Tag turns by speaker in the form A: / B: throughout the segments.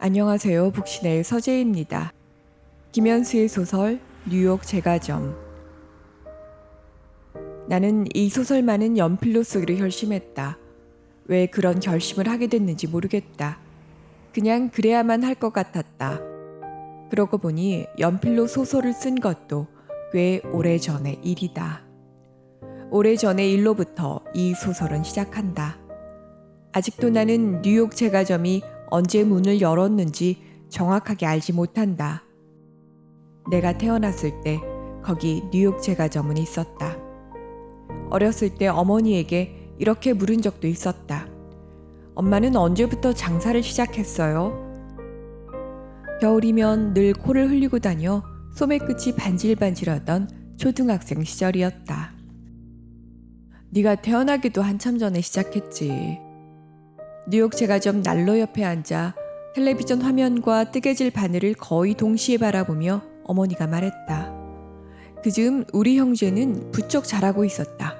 A: 안녕하세요. 북신의 서재입니다. 김현수의 소설 뉴욕 제과점. 나는 이 소설만은 연필로 쓰기로 결심했다. 왜 그런 결심을 하게 됐는지 모르겠다. 그냥 그래야만 할 것 같았다. 그러고 보니 연필로 소설을 쓴 것도 꽤 오래전의 일이다. 오래전의 일로부터 이 소설은 시작한다. 아직도 나는 뉴욕 제과점이 언제 문을 열었는지 정확하게 알지 못한다. 내가 태어났을 때 거기 뉴욕 제과점은 있었다. 어렸을 때 어머니에게 이렇게 물은 적도 있었다. 엄마는 언제부터 장사를 시작했어요? 겨울이면 늘 코를 흘리고 다녀 소매 끝이 반질반질하던 초등학생 시절이었다. 네가 태어나기도 한참 전에 시작했지. 뉴욕 제과점 난로 옆에 앉아 텔레비전 화면과 뜨개질 바늘을 거의 동시에 바라보며 어머니가 말했다. 그즈음 우리 형제는 부쩍 자라고 있었다.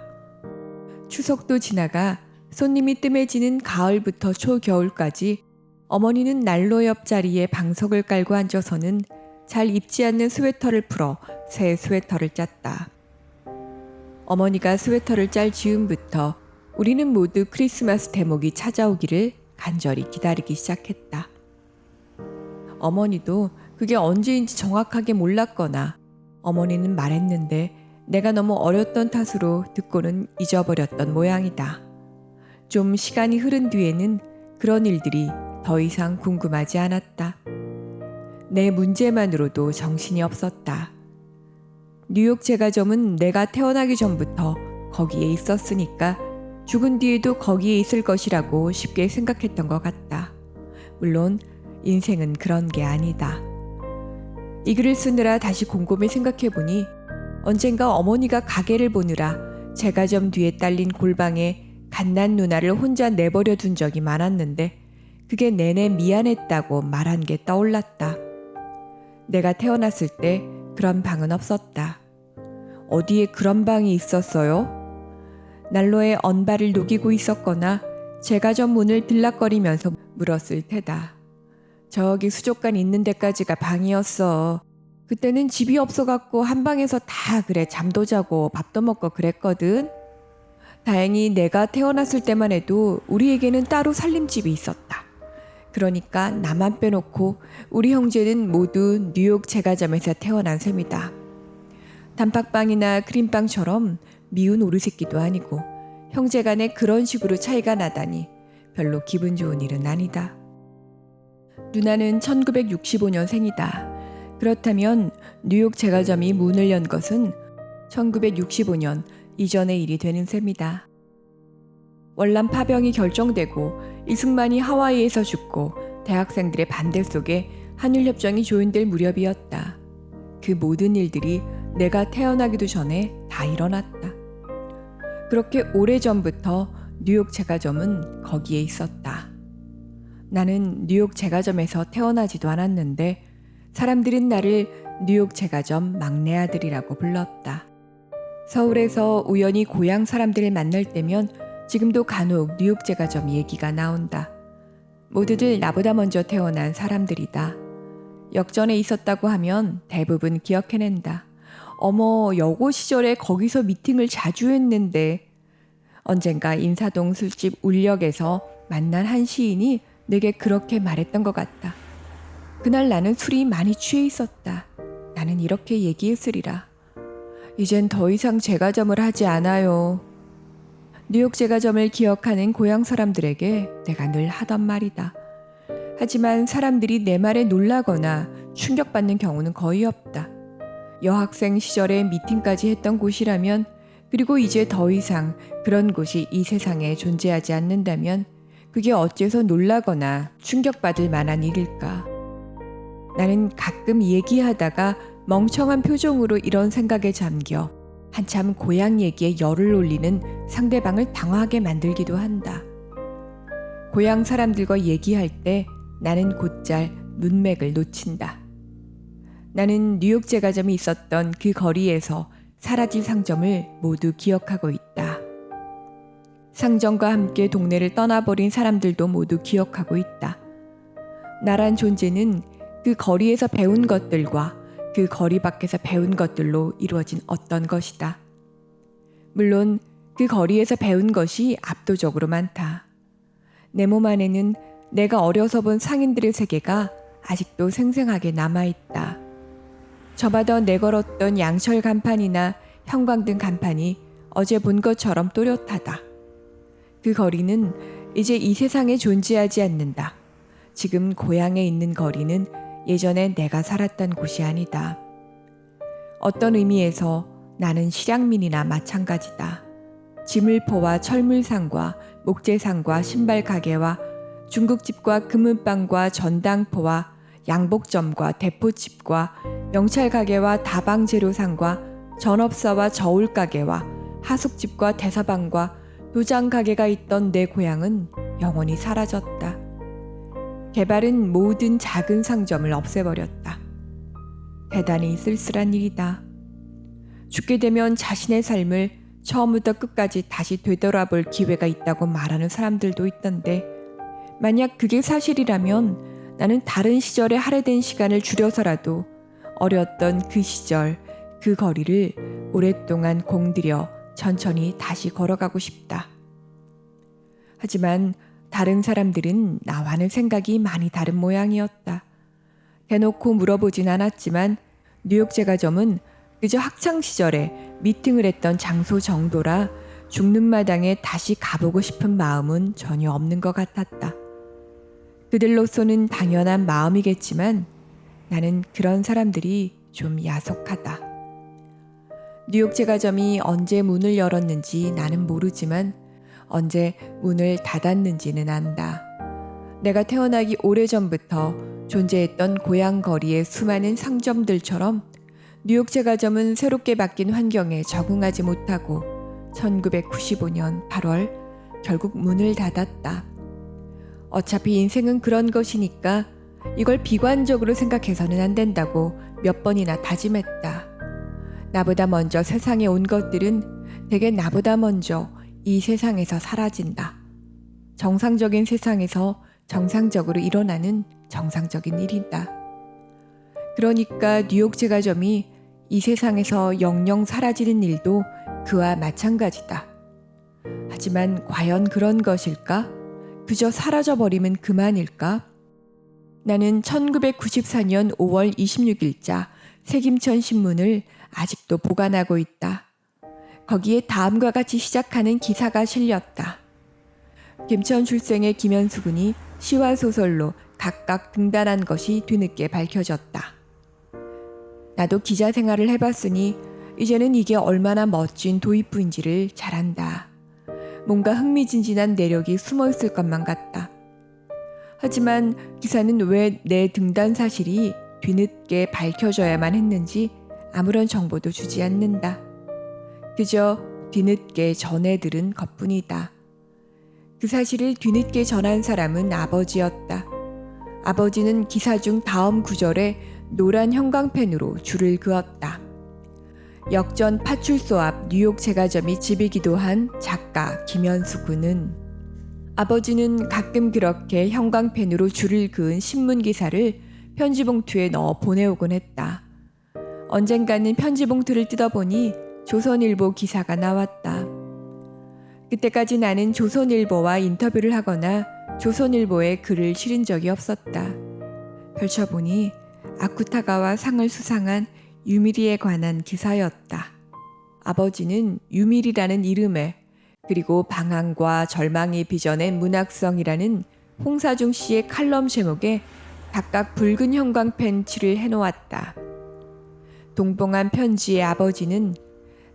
A: 추석도 지나가 손님이 뜸해지는 가을부터 초겨울까지 어머니는 난로 옆 자리에 방석을 깔고 앉아서는 잘 입지 않는 스웨터를 풀어 새 스웨터를 짰다. 어머니가 스웨터를 짤 즈음부터 우리는 모두 크리스마스 대목이 찾아오기를 간절히 기다리기 시작했다. 어머니도 그게 언제인지 정확하게 몰랐거나 어머니는 말했는데 내가 너무 어렸던 탓으로 듣고는 잊어버렸던 모양이다. 좀 시간이 흐른 뒤에는 그런 일들이 더 이상 궁금하지 않았다. 내 문제만으로도 정신이 없었다. 뉴욕 제과점은 내가 태어나기 전부터 거기에 있었으니까 죽은 뒤에도 거기에 있을 것이라고 쉽게 생각했던 것 같다. 물론 인생은 그런 게 아니다. 이 글을 쓰느라 다시 곰곰이 생각해보니 언젠가 어머니가 가게를 보느라 제과점 뒤에 딸린 골방에 갓난 누나를 혼자 내버려 둔 적이 많았는데 그게 내내 미안했다고 말한 게 떠올랐다. 내가 태어났을 때 그런 방은 없었다. 어디에 그런 방이 있었어요? 난로에 언발을 녹이고 있었거나 제과점 문을 들락거리면서 물었을 테다. 저기 수족관 있는 데까지가 방이었어. 그때는 집이 없어갖고 한 방에서 다 그래 잠도 자고 밥도 먹고 그랬거든. 다행히 내가 태어났을 때만 해도 우리에게는 따로 살림집이 있었다. 그러니까 나만 빼놓고 우리 형제는 모두 뉴욕 제과점에서 태어난 셈이다. 단팥빵이나 크림빵처럼 미운 오리새끼도 아니고 형제간에 그런 식으로 차이가 나다니 별로 기분 좋은 일은 아니다. 누나는 1965년생이다. 그렇다면 뉴욕 제과점이 문을 연 것은 1965년 이전의 일이 되는 셈이다. 월남 파병이 결정되고 이승만이 하와이에서 죽고 대학생들의 반대 속에 한일협정이 조인될 무렵이었다. 그 모든 일들이 내가 태어나기도 전에 다 일어났다. 그렇게 오래전부터 뉴욕 제과점은 거기에 있었다. 나는 뉴욕 제과점에서 태어나지도 않았는데 사람들은 나를 뉴욕 제과점 막내 아들이라고 불렀다. 서울에서 우연히 고향 사람들을 만날 때면 지금도 간혹 뉴욕 제과점 얘기가 나온다. 모두들 나보다 먼저 태어난 사람들이다. 역전에 있었다고 하면 대부분 기억해낸다. 어머, 여고 시절에 거기서 미팅을 자주 했는데. 언젠가 인사동 술집 울역에서 만난 한 시인이 내게 그렇게 말했던 것 같다. 그날 나는 술이 많이 취해 있었다. 나는 이렇게 얘기했으리라. 이젠 더 이상 제과점을 하지 않아요. 뉴욕 제과점을 기억하는 고향 사람들에게 내가 늘 하던 말이다. 하지만 사람들이 내 말에 놀라거나 충격받는 경우는 거의 없다. 여학생 시절에 미팅까지 했던 곳이라면 그리고 이제 더 이상 그런 곳이 이 세상에 존재하지 않는다면 그게 어째서 놀라거나 충격받을 만한 일일까? 나는 가끔 얘기하다가 멍청한 표정으로 이런 생각에 잠겨 한참 고향 얘기에 열을 올리는 상대방을 당황하게 만들기도 한다. 고향 사람들과 얘기할 때 나는 곧잘 문맥을 놓친다. 나는 뉴욕 제과점이 있었던 그 거리에서 사라질 상점을 모두 기억하고 있다. 상점과 함께 동네를 떠나버린 사람들도 모두 기억하고 있다. 나란 존재는 그 거리에서 배운 것들과 그 거리 밖에서 배운 것들로 이루어진 어떤 것이다. 물론 그 거리에서 배운 것이 압도적으로 많다. 내 몸 안에는 내가 어려서 본 상인들의 세계가 아직도 생생하게 남아있다. 저마다 내걸었던 양철 간판이나 형광등 간판이 어제 본 것처럼 또렷하다. 그 거리는 이제 이 세상에 존재하지 않는다. 지금 고향에 있는 거리는 예전에 내가 살았던 곳이 아니다. 어떤 의미에서 나는 실향민이나 마찬가지다. 지물포와 철물상과 목재상과 신발 가게와 중국집과 금은방과 전당포와 양복점과 대포집과 명찰 가게와 다방 재료상과 전업사와 저울 가게와 하숙집과 대사방과 도장 가게가 있던 내 고향은 영원히 사라졌다. 개발은 모든 작은 상점을 없애버렸다. 대단히 쓸쓸한 일이다. 죽게 되면 자신의 삶을 처음부터 끝까지 다시 되돌아볼 기회가 있다고 말하는 사람들도 있던데, 만약 그게 사실이라면 나는 다른 시절에 할애된 시간을 줄여서라도 어렸던 그 시절, 그 거리를 오랫동안 공들여 천천히 다시 걸어가고 싶다. 하지만 다른 사람들은 나와는 생각이 많이 다른 모양이었다. 대놓고 물어보진 않았지만 뉴욕 제과점은 그저 학창시절에 미팅을 했던 장소 정도라 죽는 마당에 다시 가보고 싶은 마음은 전혀 없는 것 같았다. 그들로서는 당연한 마음이겠지만 나는 그런 사람들이 좀 야속하다. 뉴욕 제과점이 언제 문을 열었는지 나는 모르지만 언제 문을 닫았는지는 안다. 내가 태어나기 오래전부터 존재했던 고향 거리의 수많은 상점들처럼 뉴욕 제과점은 새롭게 바뀐 환경에 적응하지 못하고 1995년 8월 결국 문을 닫았다. 어차피 인생은 그런 것이니까 이걸 비관적으로 생각해서는 안 된다고 몇 번이나 다짐했다. 나보다 먼저 세상에 온 것들은 대개 나보다 먼저 이 세상에서 사라진다. 정상적인 세상에서 정상적으로 일어나는 정상적인 일이다. 그러니까 뉴욕 제과점이 이 세상에서 영영 사라지는 일도 그와 마찬가지다. 하지만 과연 그런 것일까? 그저 사라져버리면 그만일까? 나는 1994년 5월 26일자 새김천 신문을 아직도 보관하고 있다. 거기에 다음과 같이 시작하는 기사가 실렸다. 김천 출생의 김현수 군이 시와 소설로 각각 등단한 것이 뒤늦게 밝혀졌다. 나도 기자 생활을 해봤으니 이제는 이게 얼마나 멋진 도입부인지를 잘 안다. 뭔가 흥미진진한 내력이 숨어있을 것만 같다. 하지만 기사는 왜 내 등단 사실이 뒤늦게 밝혀져야만 했는지 아무런 정보도 주지 않는다. 그저 뒤늦게 전해들은 것뿐이다. 그 사실을 뒤늦게 전한 사람은 아버지였다. 아버지는 기사 중 다음 구절에 노란 형광펜으로 줄을 그었다. 역전 파출소 앞 뉴욕 제과점이 집이기도 한 작가 김현수 군은 아버지는 가끔 그렇게 형광펜으로 줄을 그은 신문 기사를 편지봉투에 넣어 보내오곤 했다. 언젠가는 편지봉투를 뜯어보니 조선일보 기사가 나왔다. 그때까지 나는 조선일보와 인터뷰를 하거나 조선일보에 글을 실은 적이 없었다. 펼쳐보니 아쿠타가와 상을 수상한 유미리에 관한 기사였다. 아버지는 유미리라는 이름에 그리고 방황과 절망이 빚어낸 문학성이라는 홍사중 씨의 칼럼 제목에 각각 붉은 형광펜 칠을 해놓았다. 동봉한 편지의 아버지는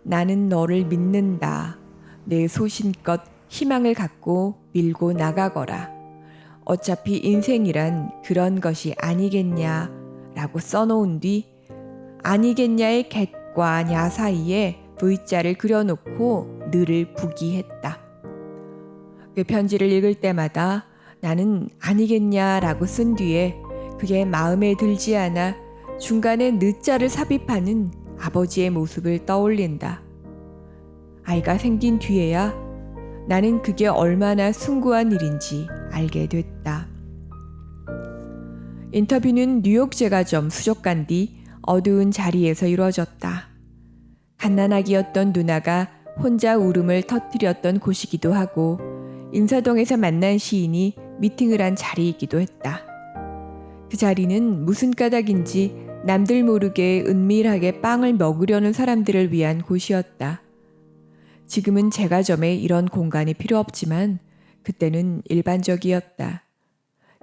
A: 나는 너를 믿는다. 내 소신껏 희망을 갖고 밀고 나가거라. 어차피 인생이란 그런 것이 아니겠냐 라고 써놓은 뒤 아니겠냐의 겟과 냐 사이에 V자를 그려놓고 늘을 부기했다. 그 편지를 읽을 때마다 나는 아니겠냐라고 쓴 뒤에 그게 마음에 들지 않아 중간에 늦자를 삽입하는 아버지의 모습을 떠올린다. 아이가 생긴 뒤에야 나는 그게 얼마나 숭고한 일인지 알게 됐다. 인터뷰는 뉴욕 제과점 수족관 뒤 어두운 자리에서 이루어졌다. 갓난아기였던 누나가 혼자 울음을 터뜨렸던 곳이기도 하고 인사동에서 만난 시인이 미팅을 한 자리이기도 했다. 그 자리는 무슨 까닭인지 남들 모르게 은밀하게 빵을 먹으려는 사람들을 위한 곳이었다. 지금은 제과점에 이런 공간이 필요 없지만 그때는 일반적이었다.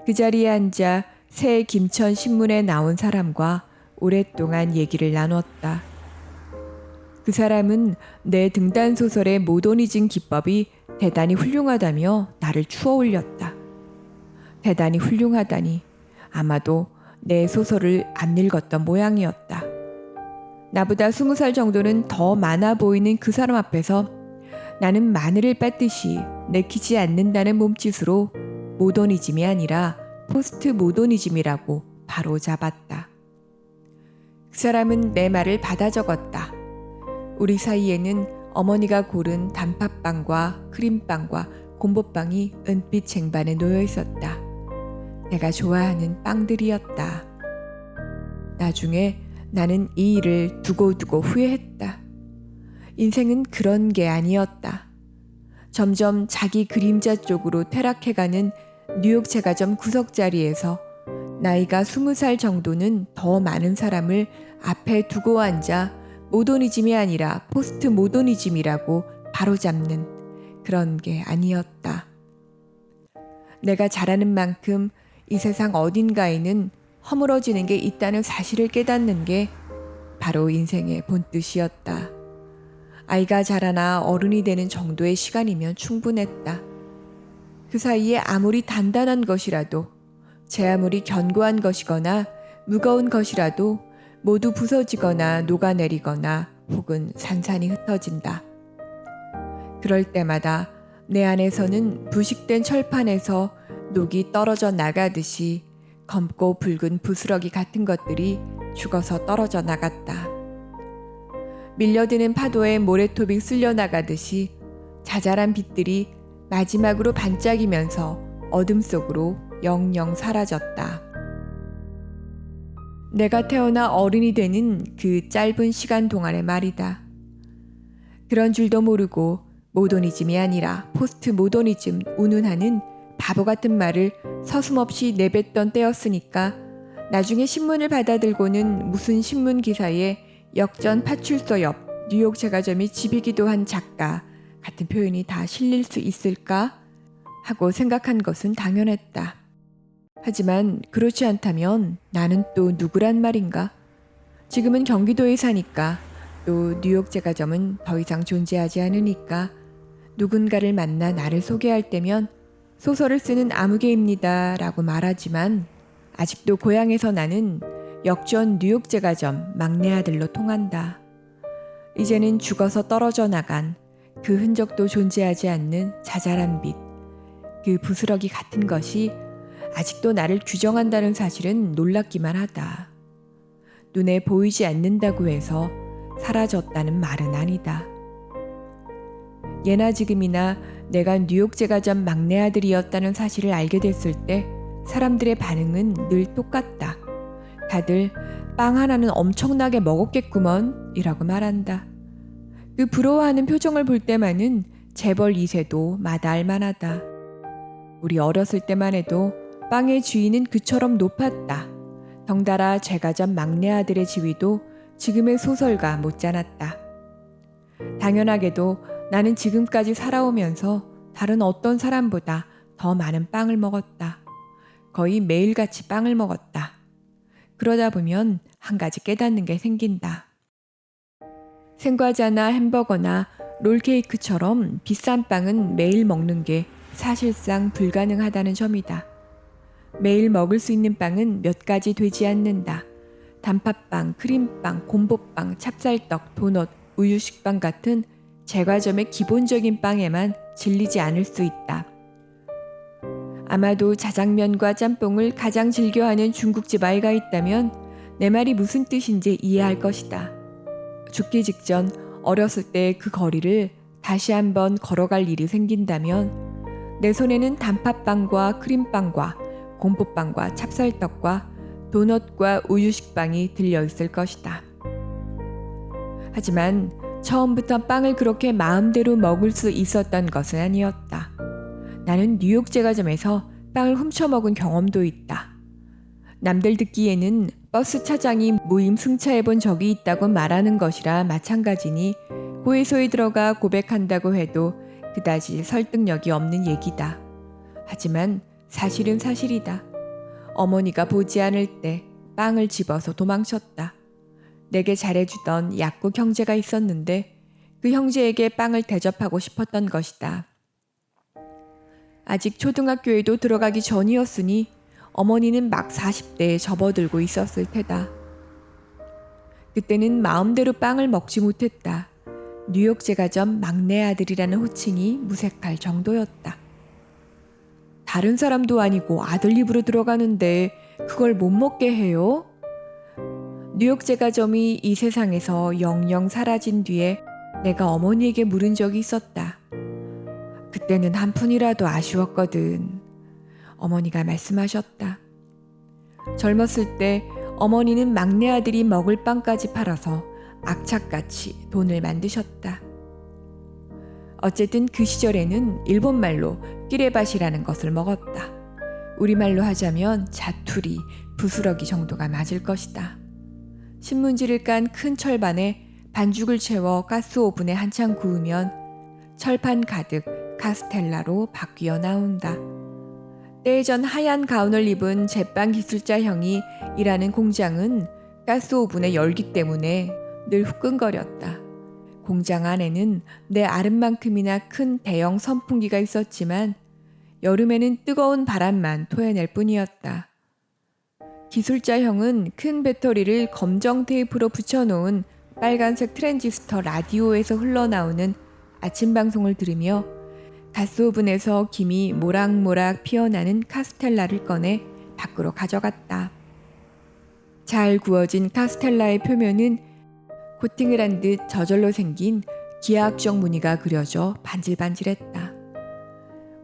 A: 그 자리에 앉아 새 김천 신문에 나온 사람과 오랫동안 얘기를 나눴다. 그 사람은 내 등단 소설의 모더니즘 기법이 대단히 훌륭하다며 나를 추어 올렸다. 대단히 훌륭하다니 아마도 내 소설을 안 읽었던 모양이었다. 나보다 20살 정도는 더 많아 보이는 그 사람 앞에서 나는 마늘을 빻듯이 내키지 않는다는 몸짓으로 모더니즘이 아니라 포스트 모더니즘이라고 바로 잡았다. 그 사람은 내 말을 받아 적었다. 우리 사이에는 어머니가 고른 단팥빵과 크림빵과 곰보빵이 은빛 쟁반에 놓여 있었다. 내가 좋아하는 빵들이었다. 나중에 나는 이 일을 두고두고 후회했다. 인생은 그런 게 아니었다. 점점 자기 그림자 쪽으로 퇴락해가는 뉴욕 제과점 구석자리에서 나이가 20살 정도는 더 많은 사람을 앞에 두고 앉아 모더니즘이 아니라 포스트 모더니즘이라고 바로잡는 그런 게 아니었다. 내가 잘하는 만큼 이 세상 어딘가에는 허물어지는 게 있다는 사실을 깨닫는 게 바로 인생의 본뜻이었다. 아이가 자라나 어른이 되는 정도의 시간이면 충분했다. 그 사이에 아무리 단단한 것이라도, 제 아무리 견고한 것이거나 무거운 것이라도 모두 부서지거나 녹아내리거나 혹은 산산이 흩어진다. 그럴 때마다 내 안에서는 부식된 철판에서 녹이 떨어져 나가듯이 검고 붉은 부스러기 같은 것들이 죽어서 떨어져 나갔다. 밀려드는 파도에 모래톱이 쓸려나가듯이 자잘한 빛들이 마지막으로 반짝이면서 어둠 속으로 영영 사라졌다. 내가 태어나 어른이 되는 그 짧은 시간 동안의 말이다. 그런 줄도 모르고 모더니즘이 아니라 포스트 모더니즘 운운하는 바보 같은 말을 서슴없이 내뱉던 때였으니까 나중에 신문을 받아들고는 무슨 신문 기사에 역전 파출소 옆 뉴욕 제과점이 집이기도 한 작가 같은 표현이 다 실릴 수 있을까 하고 생각한 것은 당연했다. 하지만 그렇지 않다면 나는 또 누구란 말인가? 지금은 경기도에 사니까 또 뉴욕 제과점은 더 이상 존재하지 않으니까 누군가를 만나 나를 소개할 때면 소설을 쓰는 아무개입니다 라고 말하지만 아직도 고향에서 나는 역전 뉴욕 제과점 막내 아들로 통한다. 이제는 죽어서 떨어져 나간 그 흔적도 존재하지 않는 자잘한 빛, 그 부스러기 같은 것이 아직도 나를 규정한다는 사실은 놀랍기만 하다. 눈에 보이지 않는다고 해서 사라졌다는 말은 아니다. 예나 지금이나 내가 뉴욕 제과점 막내 아들이었다는 사실을 알게 됐을 때 사람들의 반응은 늘 똑같다. 다들 빵 하나는 엄청나게 먹었겠구먼 이라고 말한다. 그 부러워하는 표정을 볼 때만은 재벌 2세도 마다할 만하다. 우리 어렸을 때만 해도 빵의 지위는 그처럼 높았다. 덩달아 제과점 막내 아들의 지위도 지금의 소설가 못지않았다. 당연하게도 나는 지금까지 살아오면서 다른 어떤 사람보다 더 많은 빵을 먹었다. 거의 매일같이 빵을 먹었다. 그러다 보면 한 가지 깨닫는 게 생긴다. 생과자나 햄버거나 롤케이크처럼 비싼 빵은 매일 먹는 게 사실상 불가능하다는 점이다. 매일 먹을 수 있는 빵은 몇 가지 되지 않는다. 단팥빵, 크림빵, 곰보빵, 찹쌀떡, 도넛, 우유식빵 같은 제과점의 기본적인 빵에만 질리지 않을 수 있다. 아마도 자장면과 짬뽕을 가장 즐겨하는 중국집 아이가 있다면 내 말이 무슨 뜻인지 이해할 것이다. 죽기 직전 어렸을 때 그 거리를 다시 한번 걸어갈 일이 생긴다면 내 손에는 단팥빵과 크림빵과 곰보빵과 찹쌀떡과 도넛과 우유 식빵이 들려있을 것이다. 하지만 처음부터 빵을 그렇게 마음대로 먹을 수 있었던 것은 아니었다. 나는 뉴욕 제과점에서 빵을 훔쳐먹은 경험도 있다. 남들 듣기에는 버스 차장이 무임 승차해본 적이 있다고 말하는 것이라 마찬가지니 고해소에 들어가 고백한다고 해도 그다지 설득력이 없는 얘기다. 하지만 사실은 사실이다. 어머니가 보지 않을 때 빵을 집어서 도망쳤다. 내게 잘해주던 약국 형제가 있었는데 그 형제에게 빵을 대접하고 싶었던 것이다. 아직 초등학교에도 들어가기 전이었으니 어머니는 막 40대에 접어들고 있었을 테다. 그때는 마음대로 빵을 먹지 못했다. 뉴욕 제과점 막내 아들이라는 호칭이 무색할 정도였다. 다른 사람도 아니고 아들 입으로 들어가는데 그걸 못 먹게 해요? 뉴욕 제과점이 이 세상에서 영영 사라진 뒤에 내가 어머니에게 물은 적이 있었다. 그때는 한 푼이라도 아쉬웠거든. 어머니가 말씀하셨다. 젊었을 때 어머니는 막내 아들이 먹을 빵까지 팔아서 악착같이 돈을 만드셨다. 어쨌든 그 시절에는 일본말로 끼레밭이라는 것을 먹었다. 우리말로 하자면 자투리, 부스러기 정도가 맞을 것이다. 신문지를 깐 큰 철반에 반죽을 채워 가스 오븐에 한참 구우면 철판 가득 카스텔라로 바뀌어 나온다. 때전 하얀 가운을 입은 제빵 기술자 형이 일하는 공장은 가스 오븐의 열기 때문에 늘 후끈거렸다. 공장 안에는 내 아랫만큼이나 큰 대형 선풍기가 있었지만 여름에는 뜨거운 바람만 토해낼 뿐이었다. 기술자 형은 큰 배터리를 검정 테이프로 붙여놓은 빨간색 트랜지스터 라디오에서 흘러나오는 아침 방송을 들으며 가스오븐에서 김이 모락모락 피어나는 카스텔라를 꺼내 밖으로 가져갔다. 잘 구워진 카스텔라의 표면은 코팅을 한 듯 저절로 생긴 기하학적 무늬가 그려져 반질반질했다.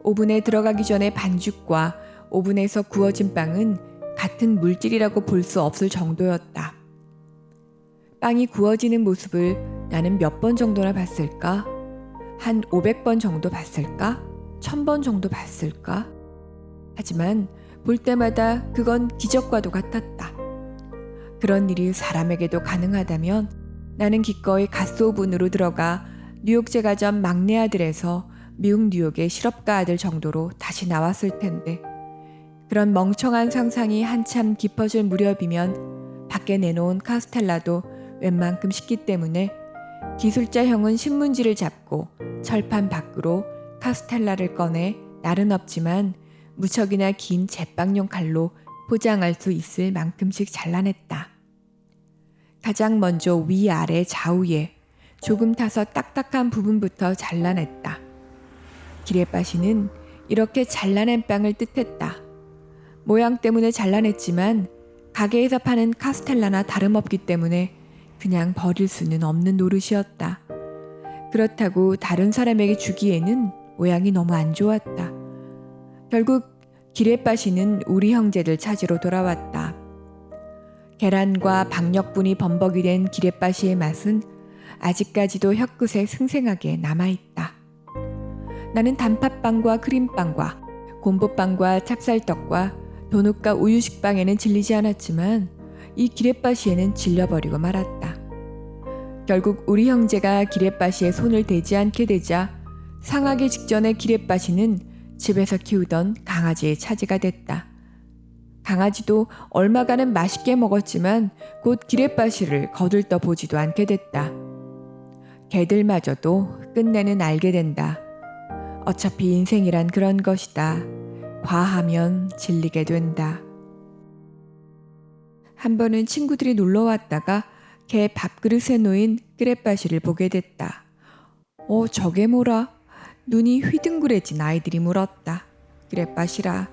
A: 오븐에 들어가기 전에 반죽과 오븐에서 구워진 빵은 같은 물질이라고 볼 수 없을 정도였다. 빵이 구워지는 모습을 나는 몇 번 정도나 봤을까? 한 500번 정도 봤을까? 1000번 정도 봤을까? 하지만 볼 때마다 그건 기적과도 같았다. 그런 일이 사람에게도 가능하다면 나는 기꺼이 가스오븐으로 들어가 뉴욕 제과점 막내 아들에서 미국 뉴욕의 실업가 아들 정도로 다시 나왔을 텐데 그런 멍청한 상상이 한참 깊어질 무렵이면 밖에 내놓은 카스텔라도 웬만큼 식기 때문에 기술자 형은 신문지를 잡고 철판 밖으로 카스텔라를 꺼내 날은 없지만 무척이나 긴 제빵용 칼로 포장할 수 있을 만큼씩 잘라냈다. 가장 먼저 위아래 좌우에 조금 타서 딱딱한 부분부터 잘라냈다. 기레빠시는 이렇게 잘라낸 빵을 뜻했다. 모양 때문에 잘라냈지만 가게에서 파는 카스텔라나 다름없기 때문에 그냥 버릴 수는 없는 노릇이었다. 그렇다고 다른 사람에게 주기에는 모양이 너무 안 좋았다. 결국 기레빠시는 우리 형제들 찾으러 돌아왔다. 계란과 박력분이 범벅이 된 기레빠시의 맛은 아직까지도 혀끝에 생생하게 남아있다. 나는 단팥빵과 크림빵과 곰보빵과 찹쌀떡과 도넛과 우유식빵에는 질리지 않았지만 이 기레빠시에는 질려버리고 말았다. 결국 우리 형제가 기레빠시에 손을 대지 않게 되자 상하기 직전의 기레빠시는 집에서 키우던 강아지의 차지가 됐다. 강아지도 얼마간은 맛있게 먹었지만 곧 기레빠시를 거들떠 보지도 않게 됐다. 개들마저도 끝내는 알게 된다. 어차피 인생이란 그런 것이다. 과하면 질리게 된다. 한 번은 친구들이 놀러 왔다가 개 밥그릇에 놓인 기레빠시를 보게 됐다. 저게 뭐라? 눈이 휘둥그레진 아이들이 물었다. 기레빠시라.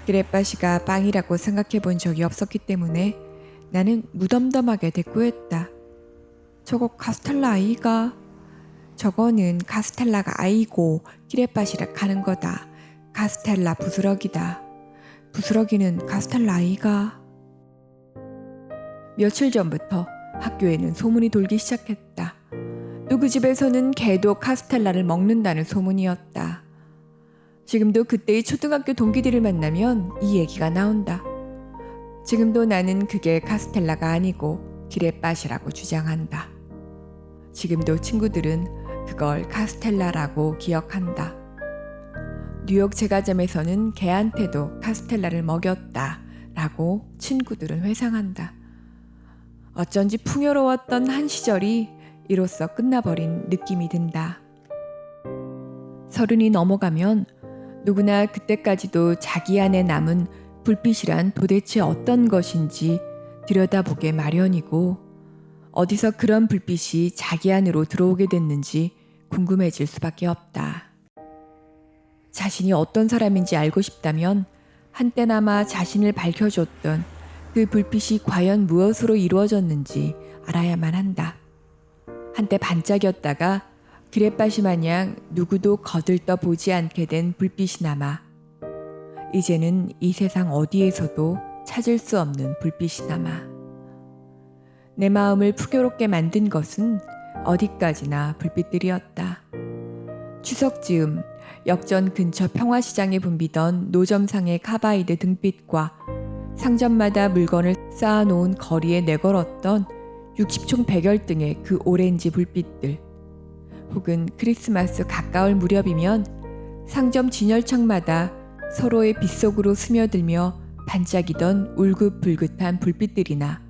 A: 기레빠시가 빵이라고 생각해 본 적이 없었기 때문에 나는 무덤덤하게 대꾸했다. 저거 카스텔라 아이가? 저거는 카스텔라가 아이고 기레빠시라 가는 거다. 카스텔라 부스러기다. 부스러기는 카스텔라 아이가? 며칠 전부터 학교에는 소문이 돌기 시작했다. 누구 집에서는 개도 카스텔라를 먹는다는 소문이었다. 지금도 그때의 초등학교 동기들을 만나면 이 얘기가 나온다. 지금도 나는 그게 카스텔라가 아니고 기레빠시라고 주장한다. 지금도 친구들은 그걸 카스텔라라고 기억한다. 뉴욕 제과점에서는 개한테도 카스텔라를 먹였다 라고 친구들은 회상한다. 어쩐지 풍요로웠던 한 시절이 이로써 끝나버린 느낌이 든다. 30이 넘어가면 누구나 그때까지도 자기 안에 남은 불빛이란 도대체 어떤 것인지 들여다보게 마련이고, 어디서 그런 불빛이 자기 안으로 들어오게 됐는지 궁금해질 수밖에 없다. 자신이 어떤 사람인지 알고 싶다면 한때나마 자신을 밝혀줬던 그 불빛이 과연 무엇으로 이루어졌는지 알아야만 한다. 한때 반짝였다가 기레빠시 마냥 누구도 거들떠 보지 않게 된 불빛이 남아 이제는 이 세상 어디에서도 찾을 수 없는 불빛이 남아 내 마음을 풍요롭게 만든 것은 어디까지나 불빛들이었다. 추석 즈음 역전 근처 평화시장에 붐비던 노점상의 카바이드 등빛과 상점마다 물건을 쌓아놓은 거리에 내걸었던 60총 100열 등의 그 오렌지 불빛들, 혹은 크리스마스 가까울 무렵이면 상점 진열창마다 서로의 빛 속으로 스며들며 반짝이던 울긋불긋한 불빛들이나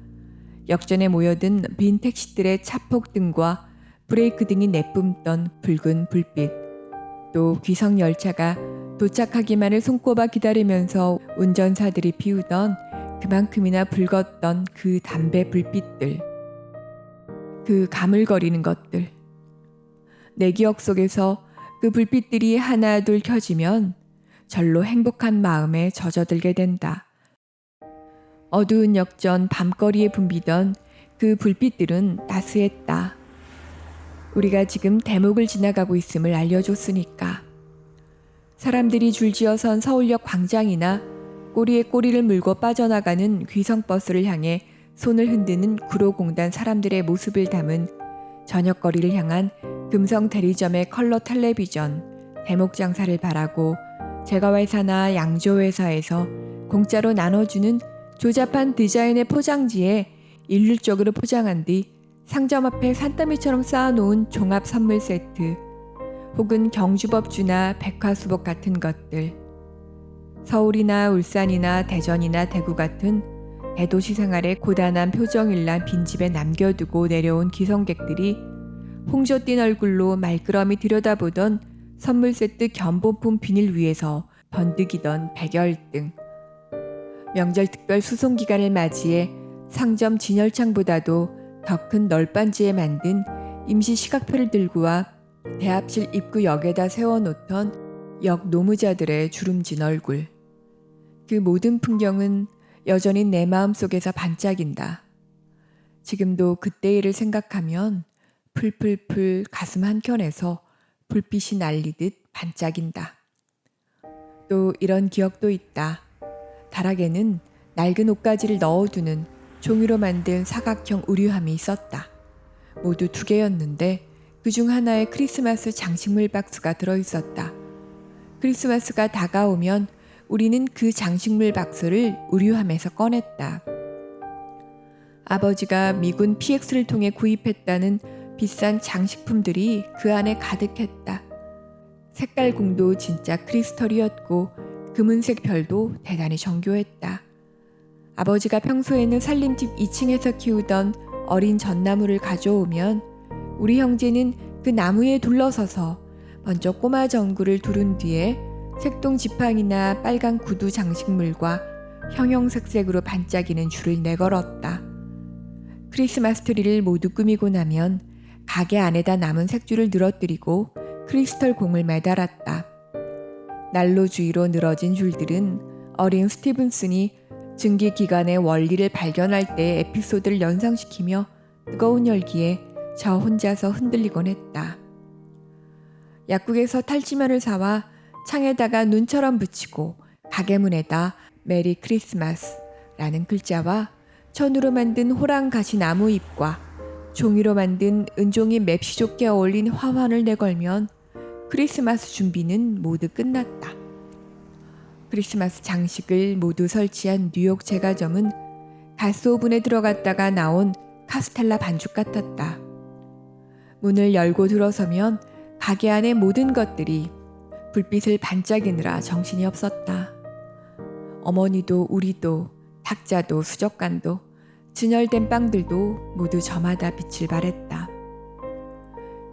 A: 역전에 모여든 빈 택시들의 차폭등과 브레이크 등이 내뿜던 붉은 불빛, 또 귀성 열차가 도착하기만을 손꼽아 기다리면서 운전사들이 피우던 그만큼이나 붉었던 그 담배 불빛들, 그 가물거리는 것들. 내 기억 속에서 그 불빛들이 하나 둘 켜지면 절로 행복한 마음에 젖어들게 된다. 어두운 역전 밤거리에 붐비던 그 불빛들은 따스했다. 우리가 지금 대목을 지나가고 있음을 알려줬으니까. 사람들이 줄지어선 서울역 광장이나 꼬리에 꼬리를 물고 빠져나가는 귀성버스를 향해 손을 흔드는 구로공단 사람들의 모습을 담은 저녁거리를 향한 금성 대리점의 컬러 텔레비전, 대목 장사를 바라고 제과회사나 양조회사에서 공짜로 나눠주는 조잡한 디자인의 포장지에 일률적으로 포장한 뒤 상점 앞에 산더미처럼 쌓아놓은 종합 선물 세트, 혹은 경주법주나 백화수복 같은 것들, 서울이나 울산이나 대전이나 대구 같은 대도시 생활의 고단한 표정일란 빈집에 남겨두고 내려온 기성객들이 홍조 띤 얼굴로 말끄러미 들여다보던 선물 세트 견본품 비닐 위에서 번득이던 백열등, 명절 특별 수송 기간을 맞이해 상점 진열창보다도 더 큰 널빤지에 만든 임시 시각표를 들고 와 대합실 입구역에다 세워놓던 역 노무자들의 주름진 얼굴. 그 모든 풍경은 여전히 내 마음속에서 반짝인다. 지금도 그때 일을 생각하면 풀풀풀 가슴 한켠에서 불빛이 날리듯 반짝인다. 또 이런 기억도 있다. 다락에는 낡은 옷가지를 넣어두는 종이로 만든 사각형 우류함이 있었다. 모두 2개였는데 그중 하나에 크리스마스 장식물 박스가 들어있었다. 크리스마스가 다가오면 우리는 그 장식물 박스를 우류함에서 꺼냈다. 아버지가 미군 PX를 통해 구입했다는 비싼 장식품들이 그 안에 가득했다. 색깔공도 진짜 크리스털이었고 금은색 별도 대단히 정교했다. 아버지가 평소에는 살림집 2층에서 키우던 어린 전나무를 가져오면 우리 형제는 그 나무에 둘러서서 먼저 꼬마 전구를 두른 뒤에 색동 지팡이나 빨간 구두 장식물과 형형색색으로 반짝이는 줄을 내걸었다. 크리스마스 트리를 모두 꾸미고 나면 가게 안에다 남은 색줄을 늘어뜨리고 크리스털 공을 매달았다. 난로 주위로 늘어진 줄들은 어린 스티븐슨이 증기 기관의 원리를 발견할 때의 에피소드를 연상시키며 뜨거운 열기에 저 혼자서 흔들리곤 했다. 약국에서 탈지면을 사와 창에다가 눈처럼 붙이고 가게 문에다 메리 크리스마스라는 글자와 천으로 만든 호랑 가시 나무 잎과 종이로 만든 은종이 맵시 좋게 어울린 화환을 내걸면 크리스마스 준비는 모두 끝났다. 크리스마스 장식을 모두 설치한 뉴욕 제과점은 가스오븐에 들어갔다가 나온 카스텔라 반죽 같았다. 문을 열고 들어서면 가게 안의 모든 것들이 불빛을 반짝이느라 정신이 없었다. 어머니도 우리도 탁자도 수족관도 진열된 빵들도 모두 저마다 빛을 발했다.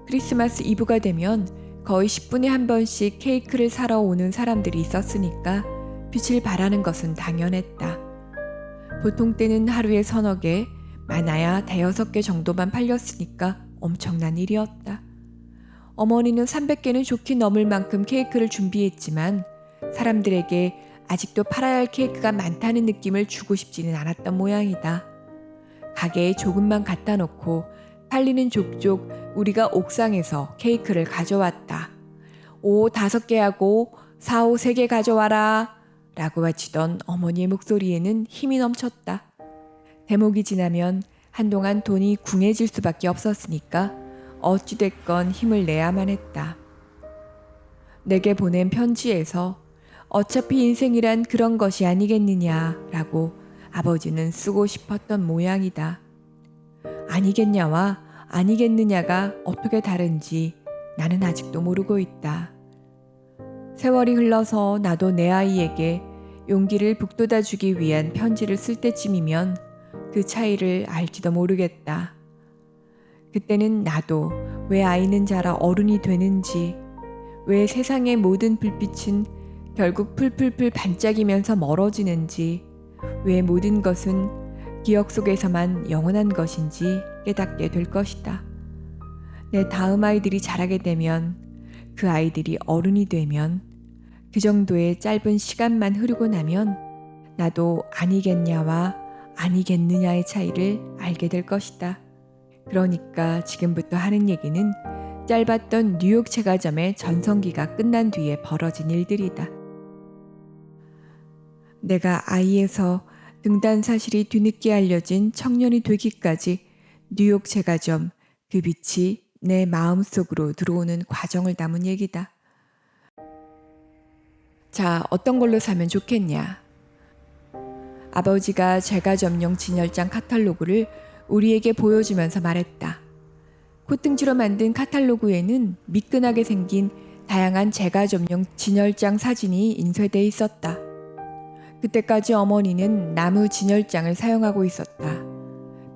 A: 크리스마스 이브가 되면 거의 10분에 한 번씩 케이크를 사러 오는 사람들이 있었으니까 빛을 발하는 것은 당연했다. 보통 때는 하루에 서너 개, 많아야 대여섯 개 정도만 팔렸으니까 엄청난 일이었다. 어머니는 300개는 좋게 넘을 만큼 케이크를 준비했지만 사람들에게 아직도 팔아야 할 케이크가 많다는 느낌을 주고 싶지는 않았던 모양이다. 가게에 조금만 갖다 놓고 팔리는 족족 우리가 옥상에서 케이크를 가져왔다. 5, 5개 하고 4, 5, 3개 가져와라 라고 외치던 어머니의 목소리에는 힘이 넘쳤다. 대목이 지나면 한동안 돈이 궁해질 수밖에 없었으니까 어찌됐건 힘을 내야만 했다. 내게 보낸 편지에서 어차피 인생이란 그런 것이 아니겠느냐라고 아버지는 쓰고 싶었던 모양이다. 아니겠냐와 아니겠느냐가 어떻게 다른지 나는 아직도 모르고 있다. 세월이 흘러서 나도 내 아이에게 용기를 북돋아주기 위한 편지를 쓸 때쯤이면 그 차이를 알지도 모르겠다. 그때는 나도 왜 아이는 자라 어른이 되는지, 왜 세상의 모든 불빛은 결국 풀풀풀 반짝이면서 멀어지는지, 왜 모든 것은 기억 속에서만 영원한 것인지 깨닫게 될 것이다. 내 다음 아이들이 자라게 되면, 그 아이들이 어른이 되면, 그 정도의 짧은 시간만 흐르고 나면 나도 아니겠냐와 아니겠느냐의 차이를 알게 될 것이다. 그러니까 지금부터 하는 얘기는 짧았던 뉴욕 제과점의 전성기가 끝난 뒤에 벌어진 일들이다. 내가 아이에서 등단 사실이 뒤늦게 알려진 청년이 되기까지 뉴욕 제과점 그 빛이 내 마음속으로 들어오는 과정을 담은 얘기다. 자, 어떤 걸로 사면 좋겠냐? 아버지가 제과점용 진열장 카탈로그를 우리에게 보여주면서 말했다. 코팅지로 만든 카탈로그에는 미끈하게 생긴 다양한 제과점용 진열장 사진이 인쇄돼 있었다. 그때까지 어머니는 나무 진열장을 사용하고 있었다.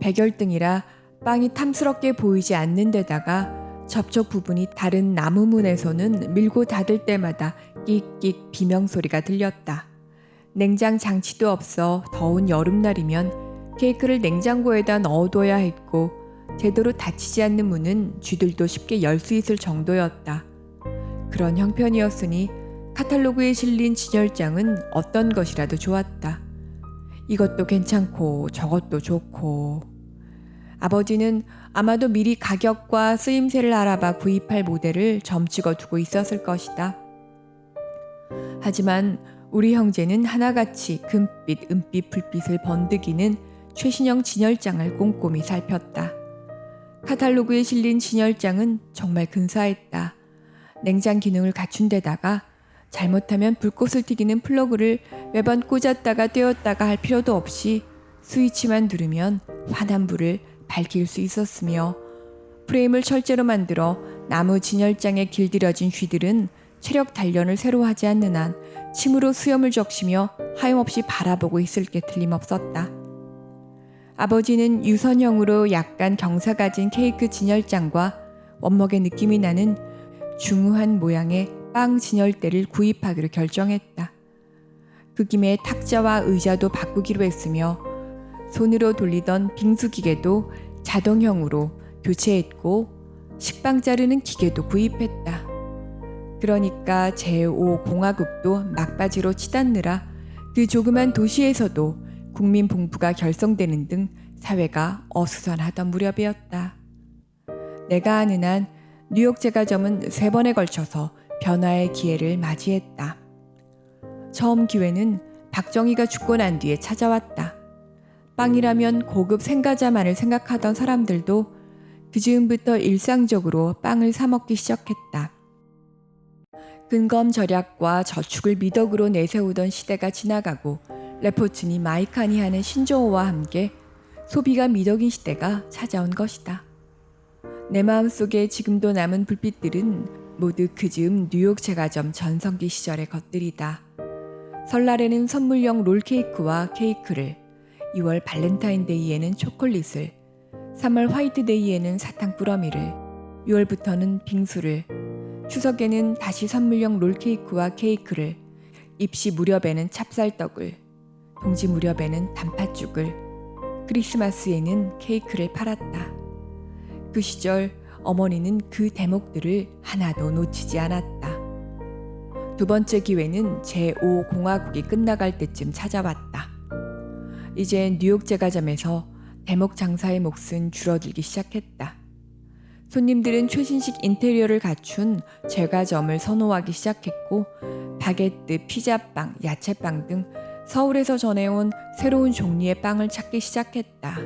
A: 백열등이라 빵이 탐스럽게 보이지 않는 데다가 접촉 부분이 다른 나무문에서는 밀고 닫을 때마다 끽끽 비명소리가 들렸다. 냉장 장치도 없어 더운 여름날이면 케이크를 냉장고에다 넣어둬야 했고 제대로 닫히지 않는 문은 쥐들도 쉽게 열 수 있을 정도였다. 그런 형편이었으니 카탈로그에 실린 진열장은 어떤 것이라도 좋았다. 이것도 괜찮고 저것도 좋고. 아버지는 아마도 미리 가격과 쓰임새를 알아봐 구입할 모델을 점찍어 두고 있었을 것이다. 하지만 우리 형제는 하나같이 금빛, 은빛 불빛을 번득이는 최신형 진열장을 꼼꼼히 살폈다. 카탈로그에 실린 진열장은 정말 근사했다. 냉장 기능을 갖춘 데다가 잘못하면 불꽃을 튀기는 플러그를 매번 꽂았다가 떼었다가 할 필요도 없이 스위치만 누르면 환한 불을 밝힐 수 있었으며 프레임을 철제로 만들어 나무 진열장에 길들여진 쥐들은 체력 단련을 새로 하지 않는 한 침으로 수염을 적시며 하염없이 바라보고 있을 게 틀림없었다. 아버지는 유선형으로 약간 경사 가진 케이크 진열장과 원목의 느낌이 나는 중후한 모양의 빵 진열대를 구입하기로 결정했다. 그 김에 탁자와 의자도 바꾸기로 했으며 손으로 돌리던 빙수기계도 자동형으로 교체했고 식빵 자르는 기계도 구입했다. 그러니까 제5공화국도 막바지로 치닫느라 그 조그만 도시에서도 국민 봉부가 결성되는 등 사회가 어수선하던 무렵이었다. 내가 아는 한 뉴욕 제과점은 3번에 걸쳐서 변화의 기회를 맞이했다. 처음 기회는 박정희가 죽고 난 뒤에 찾아왔다. 빵이라면 고급 생과자만을 생각하던 사람들도 그 즈음부터 일상적으로 빵을 사 먹기 시작했다. 근검 절약과 저축을 미덕으로 내세우던 시대가 지나가고 레포츠니 마이카니 하는 신조어와 함께 소비가 미덕인 시대가 찾아온 것이다. 내 마음속에 지금도 남은 불빛들은 모두 그 즈음 뉴욕 제과점 전성기 시절의 것들이다. 설날에는 선물용 롤케이크와 케이크를, 2월 발렌타인데이에는 초콜릿을, 3월 화이트데이에는 사탕 꾸러미를, 6월부터는 빙수를, 추석에는 다시 선물용 롤케이크와 케이크를, 입시 무렵에는 찹쌀떡을, 동지 무렵에는 단팥죽을, 크리스마스에는 케이크를 팔았다. 그 시절 어머니는 그 대목들을 하나도 놓치지 않았다. 두 번째 기회는 제5공화국이 끝나갈 때쯤 찾아왔다. 이제 뉴욕 제과점에서 대목 장사의 몫은 줄어들기 시작했다. 손님들은 최신식 인테리어를 갖춘 제과점을 선호하기 시작했고 바게트, 피자빵, 야채빵 등 서울에서 전해온 새로운 종류의 빵을 찾기 시작했다.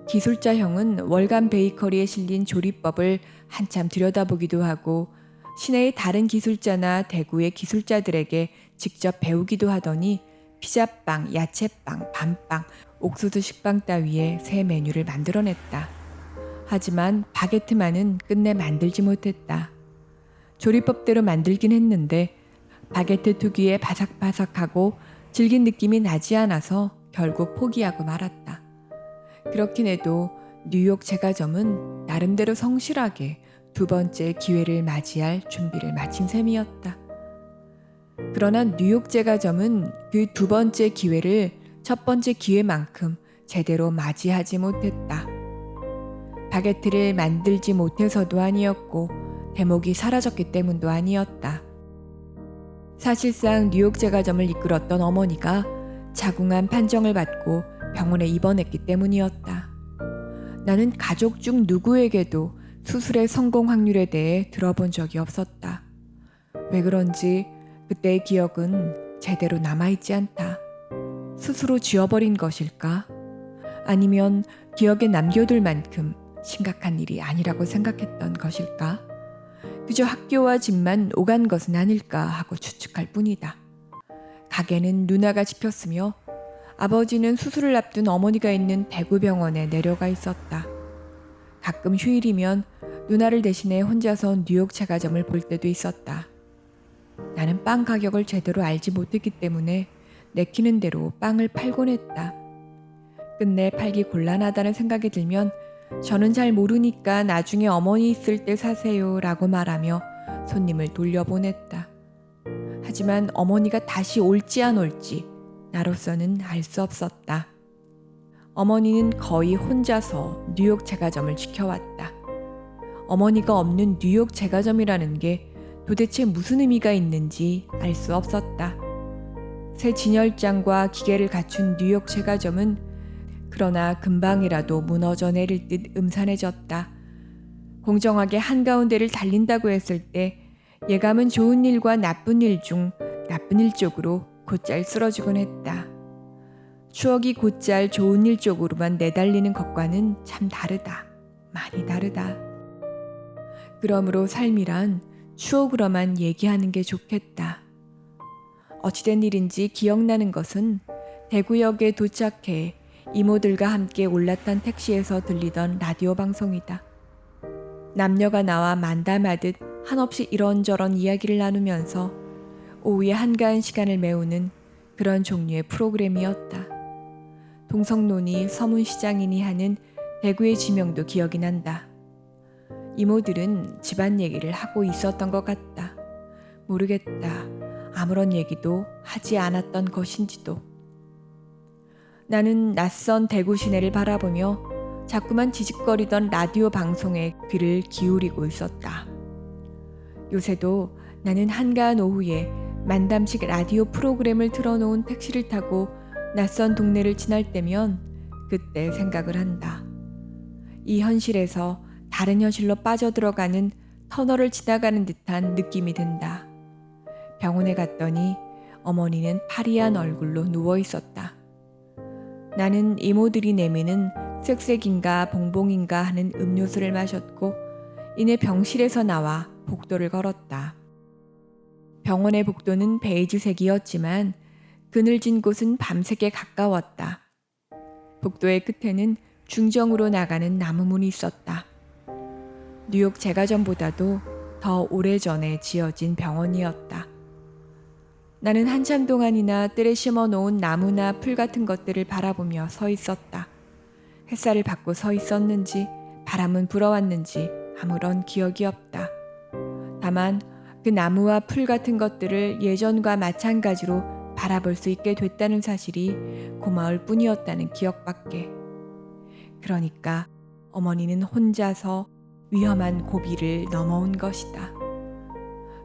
A: 기술자형은 월간 베이커리에 실린 조리법을 한참 들여다보기도 하고 시내의 다른 기술자나 대구의 기술자들에게 직접 배우기도 하더니 피자빵, 야채빵, 밤빵, 옥수수 식빵 따위의 새 메뉴를 만들어냈다. 하지만 바게트만은 끝내 만들지 못했다. 조리법대로 만들긴 했는데 바게트 특유의 바삭바삭하고 질긴 느낌이 나지 않아서 결국 포기하고 말았다. 그렇긴 해도 뉴욕 제과점은 나름대로 성실하게 두 번째 기회를 맞이할 준비를 마친 셈이었다. 그러나 뉴욕 제과점은 그 두 번째 기회를 첫 번째 기회만큼 제대로 맞이하지 못했다. 바게트를 만들지 못해서도 아니었고 대목이 사라졌기 때문도 아니었다. 사실상 뉴욕 제과점을 이끌었던 어머니가 자궁암 판정을 받고 병원에 입원했기 때문이었다. 나는 가족 중 누구에게도 수술의 성공 확률에 대해 들어본 적이 없었다. 왜 그런지 그때의 기억은 제대로 남아있지 않다. 스스로 지워버린 것일까? 아니면 기억에 남겨둘 만큼 심각한 일이 아니라고 생각했던 것일까? 그저 학교와 집만 오간 것은 아닐까 하고 추측할 뿐이다. 가게는 누나가 지켰으며 아버지는 수술을 앞둔 어머니가 있는 대구병원에 내려가 있었다. 가끔 휴일이면 누나를 대신해 혼자서 뉴욕 제과점을 볼 때도 있었다. 나는 빵 가격을 제대로 알지 못했기 때문에 내키는 대로 빵을 팔곤 했다. 끝내 팔기 곤란하다는 생각이 들면 저는 잘 모르니까 나중에 어머니 있을 때 사세요 라고 말하며 손님을 돌려보냈다. 하지만 어머니가 다시 올지 안 올지 나로서는 알 수 없었다. 어머니는 거의 혼자서 뉴욕 제과점을 지켜왔다. 어머니가 없는 뉴욕 제과점이라는 게 도대체 무슨 의미가 있는지 알 수 없었다. 새 진열장과 기계를 갖춘 뉴욕 제과점은 그러나 금방이라도 무너져 내릴 듯 음산해졌다. 공정하게 한가운데를 달린다고 했을 때 예감은 좋은 일과 나쁜 일 중 나쁜 일 쪽으로 곧잘 쓰러지곤 했다. 추억이 곧잘 좋은 일 쪽으로만 내달리는 것과는 참 다르다. 많이 다르다. 그러므로 삶이란 추억으로만 얘기하는 게 좋겠다. 어찌된 일인지 기억나는 것은 대구역에 도착해 이모들과 함께 올랐던 택시에서 들리던 라디오 방송이다. 남녀가 나와 만담하듯 한없이 이런저런 이야기를 나누면서 오후의 한가한 시간을 메우는 그런 종류의 프로그램이었다. 동성론이 서문시장이니 하는 대구의 지명도 기억이 난다. 이모들은 집안 얘기를 하고 있었던 것 같다. 모르겠다. 아무런 얘기도 하지 않았던 것인지도. 나는 낯선 대구 시내를 바라보며 자꾸만 지직거리던 라디오 방송에 귀를 기울이고 있었다. 요새도 나는 한가한 오후에 만담식 라디오 프로그램을 틀어놓은 택시를 타고 낯선 동네를 지날 때면 그때 생각을 한다. 이 현실에서 다른 현실로 빠져들어가는 터널을 지나가는 듯한 느낌이 든다. 병원에 갔더니 어머니는 파리한 얼굴로 누워 있었다. 나는 이모들이 내미는 쌕쌕인가 봉봉인가 하는 음료수를 마셨고 이내 병실에서 나와 복도를 걸었다. 병원의 복도는 베이지색이었지만 그늘진 곳은 밤색에 가까웠다. 복도의 끝에는 중정으로 나가는 나무문이 있었다. 뉴욕 제과점보다도 더 오래전에 지어진 병원이었다. 나는 한참 동안이나 뜰에 심어놓은 나무나 풀 같은 것들을 바라보며 서 있었다. 햇살을 받고 서 있었는지 바람은 불어왔는지 아무런 기억이 없다. 다만 그 나무와 풀 같은 것들을 예전과 마찬가지로 바라볼 수 있게 됐다는 사실이 고마울 뿐이었다는 기억밖에. 그러니까 어머니는 혼자서 위험한 고비를 넘어온 것이다.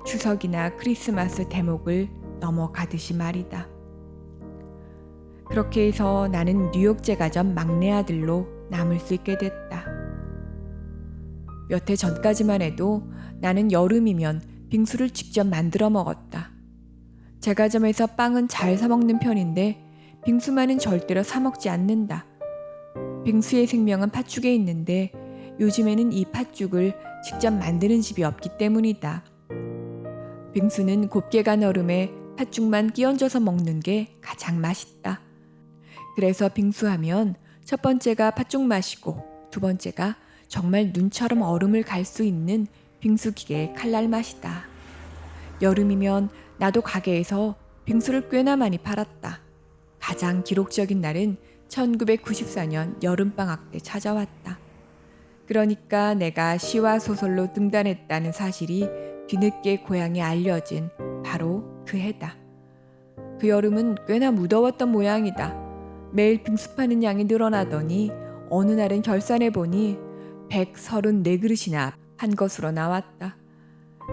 A: 추석이나 크리스마스 대목을 넘어가듯이 말이다. 그렇게 해서 나는 뉴욕 제과점 막내 아들로 남을 수 있게 됐다. 몇 해 전까지만 해도 나는 여름이면 빙수를 직접 만들어 먹었다. 제과점에서 빵은 잘 사 먹는 편인데 빙수만은 절대로 사 먹지 않는다. 빙수의 생명은 팥죽에 있는데 요즘에는 이 팥죽을 직접 만드는 집이 없기 때문이다. 빙수는 곱게 간 얼음에 팥죽만 끼얹어서 먹는 게 가장 맛있다. 그래서 빙수하면 첫 번째가 팥죽 맛이고 두 번째가 정말 눈처럼 얼음을 갈 수 있는 빙수기계의 칼날 맛이다. 여름이면 나도 가게에서 빙수를 꽤나 많이 팔았다. 가장 기록적인 날은 1994년 여름방학 때 찾아왔다. 그러니까 내가 시와 소설로 등단했다는 사실이 뒤늦게 고향에 알려진 바로 그 해다. 그 여름은 꽤나 무더웠던 모양이다. 매일 빙수 파는 양이 늘어나더니 어느 날은 결산해보니 134그릇이나 한 것으로 나왔다.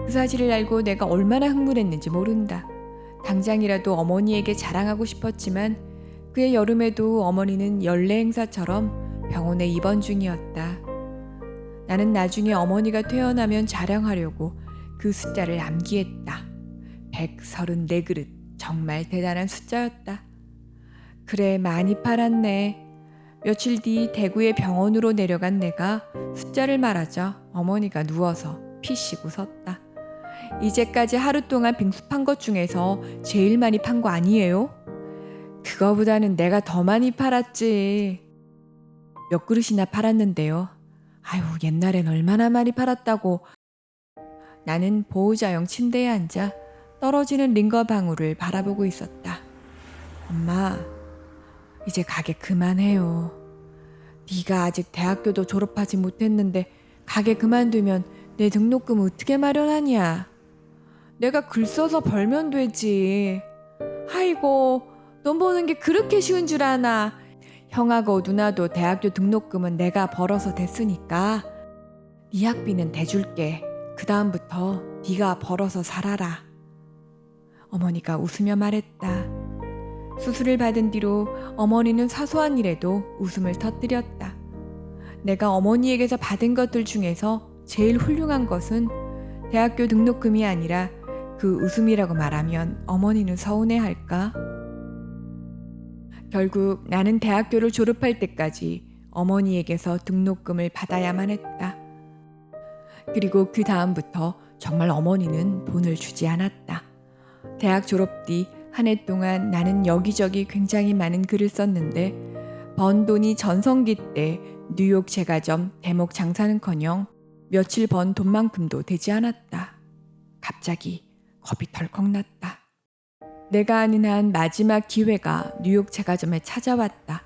A: 그 사실을 알고 내가 얼마나 흥분했는지 모른다. 당장이라도 어머니에게 자랑하고 싶었지만 그해 여름에도 어머니는 연례 행사처럼 병원에 입원 중이었다. 나는 나중에 어머니가 퇴원하면 자랑하려고 그 숫자를 암기했다. 134그릇, 정말 대단한 숫자였다. 그래, 많이 팔았네. 며칠 뒤 대구의 병원으로 내려간 내가 숫자를 말하자 어머니가 누워서 피식 웃었다. 이제까지 하루 동안 빙수 판 것 중에서 제일 많이 판 거 아니에요? 그거보다는 내가 더 많이 팔았지. 몇 그릇이나 팔았는데요. 아유, 옛날엔 얼마나 많이 팔았다고. 나는 보호자용 침대에 앉아 떨어지는 링거 방울을 바라보고 있었다. 엄마, 이제 가게 그만해요. 네가 아직 대학교도 졸업하지 못했는데 가게 그만두면 내 등록금 어떻게 마련하냐? 내가 글 써서 벌면 되지. 아이고, 돈 버는 게 그렇게 쉬운 줄 아나. 형하고 누나도 대학교 등록금은 내가 벌어서 됐으니까 네 학비는 대줄게. 그 다음부터 네가 벌어서 살아라. 어머니가 웃으며 말했다. 수술을 받은 뒤로 어머니는 사소한 일에도 웃음을 터뜨렸다. 내가 어머니에게서 받은 것들 중에서 제일 훌륭한 것은 대학교 등록금이 아니라 그 웃음이라고 말하면 어머니는 서운해할까? 결국 나는 대학교를 졸업할 때까지 어머니에게서 등록금을 받아야만 했다. 그리고 그 다음부터 정말 어머니는 돈을 주지 않았다. 대학 졸업 뒤 한 해 동안 나는 여기저기 굉장히 많은 글을 썼는데 번 돈이 전성기 때 뉴욕 제과점 대목 장사는커녕 며칠 번 돈만큼도 되지 않았다. 갑자기 겁이 덜컥 났다. 내가 아는 한 마지막 기회가 뉴욕 제과점에 찾아왔다.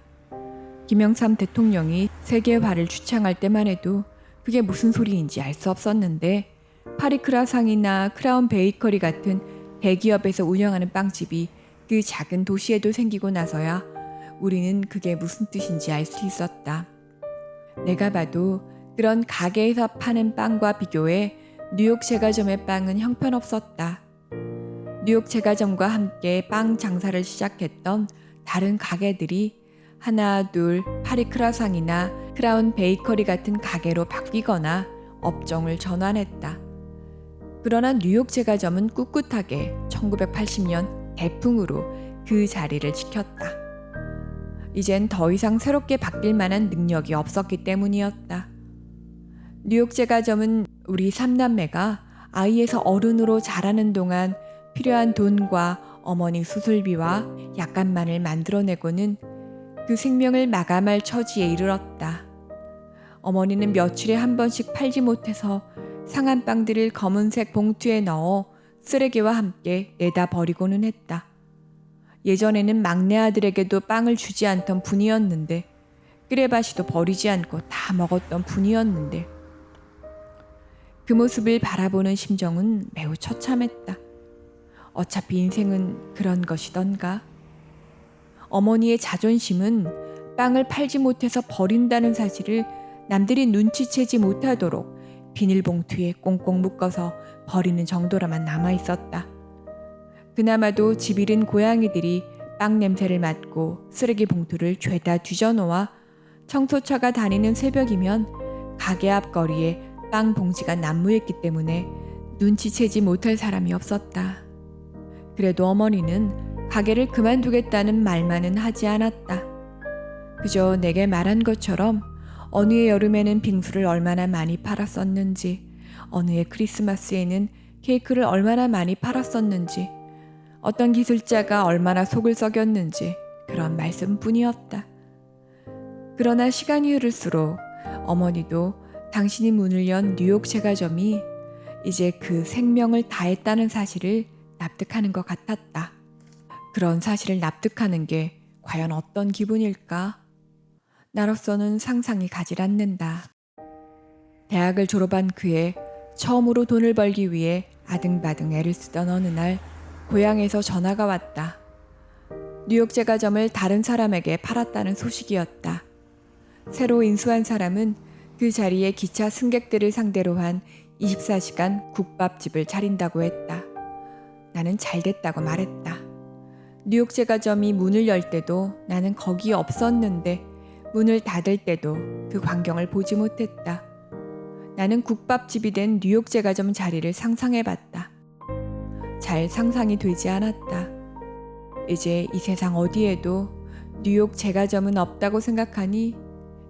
A: 김영삼 대통령이 세계화를 주창할 때만 해도 그게 무슨 소리인지 알 수 없었는데 파리크라상이나 크라운 베이커리 같은 대기업에서 운영하는 빵집이 그 작은 도시에도 생기고 나서야 우리는 그게 무슨 뜻인지 알 수 있었다. 내가 봐도 그런 가게에서 파는 빵과 비교해 뉴욕 제과점의 빵은 형편없었다. 뉴욕 제과점과 함께 빵 장사를 시작했던 다른 가게들이 하나 둘 파리크라상이나 크라운 베이커리 같은 가게로 바뀌거나 업종을 전환했다. 그러나 뉴욕 제과점은 꿋꿋하게 1980년 대풍으로 그 자리를 지켰다. 이젠 더 이상 새롭게 바뀔 만한 능력이 없었기 때문이었다. 뉴욕 제과점은 우리 삼남매가 아이에서 어른으로 자라는 동안 필요한 돈과 어머니 수술비와 약간만을 만들어내고는 그 생명을 마감할 처지에 이르렀다. 어머니는 며칠에 한 번씩 팔지 못해서 상한 빵들을 검은색 봉투에 넣어 쓰레기와 함께 내다 버리고는 했다. 예전에는 막내 아들에게도 빵을 주지 않던 분이었는데 끄레바시도 버리지 않고 다 먹었던 분이었는데 그 모습을 바라보는 심정은 매우 처참했다. 어차피 인생은 그런 것이던가. 어머니의 자존심은 빵을 팔지 못해서 버린다는 사실을 남들이 눈치채지 못하도록 비닐봉투에 꽁꽁 묶어서 버리는 정도로만 남아있었다. 그나마도 집 잃은 고양이들이 빵 냄새를 맡고 쓰레기 봉투를 죄다 뒤져놓아 청소차가 다니는 새벽이면 가게 앞 거리에 빵 봉지가 난무했기 때문에 눈치채지 못할 사람이 없었다. 그래도 어머니는 가게를 그만두겠다는 말만은 하지 않았다. 그저 내게 말한 것처럼 어느 해 여름에는 빙수를 얼마나 많이 팔았었는지, 어느 해 크리스마스에는 케이크를 얼마나 많이 팔았었는지, 어떤 기술자가 얼마나 속을 썩였는지 그런 말씀뿐이었다. 그러나 시간이 흐를수록 어머니도 당신이 문을 연 뉴욕 제과점이 이제 그 생명을 다했다는 사실을 납득하는 것 같았다. 그런 사실을 납득하는 게 과연 어떤 기분일까? 나로서는 상상이 가질 않는다. 대학을 졸업한 그해 처음으로 돈을 벌기 위해 아등바등 애를 쓰던 어느 날 고향에서 전화가 왔다. 뉴욕 제과점을 다른 사람에게 팔았다는 소식이었다. 새로 인수한 사람은 그 자리에 기차 승객들을 상대로 한 24시간 국밥집을 차린다고 했다. 나는 잘됐다고 말했다. 뉴욕 제과점이 문을 열 때도 나는 거기 없었는데 문을 닫을 때도 그 광경을 보지 못했다. 나는 국밥집이 된 뉴욕 제과점 자리를 상상해봤다. 잘 상상이 되지 않았다. 이제 이 세상 어디에도 뉴욕 제과점은 없다고 생각하니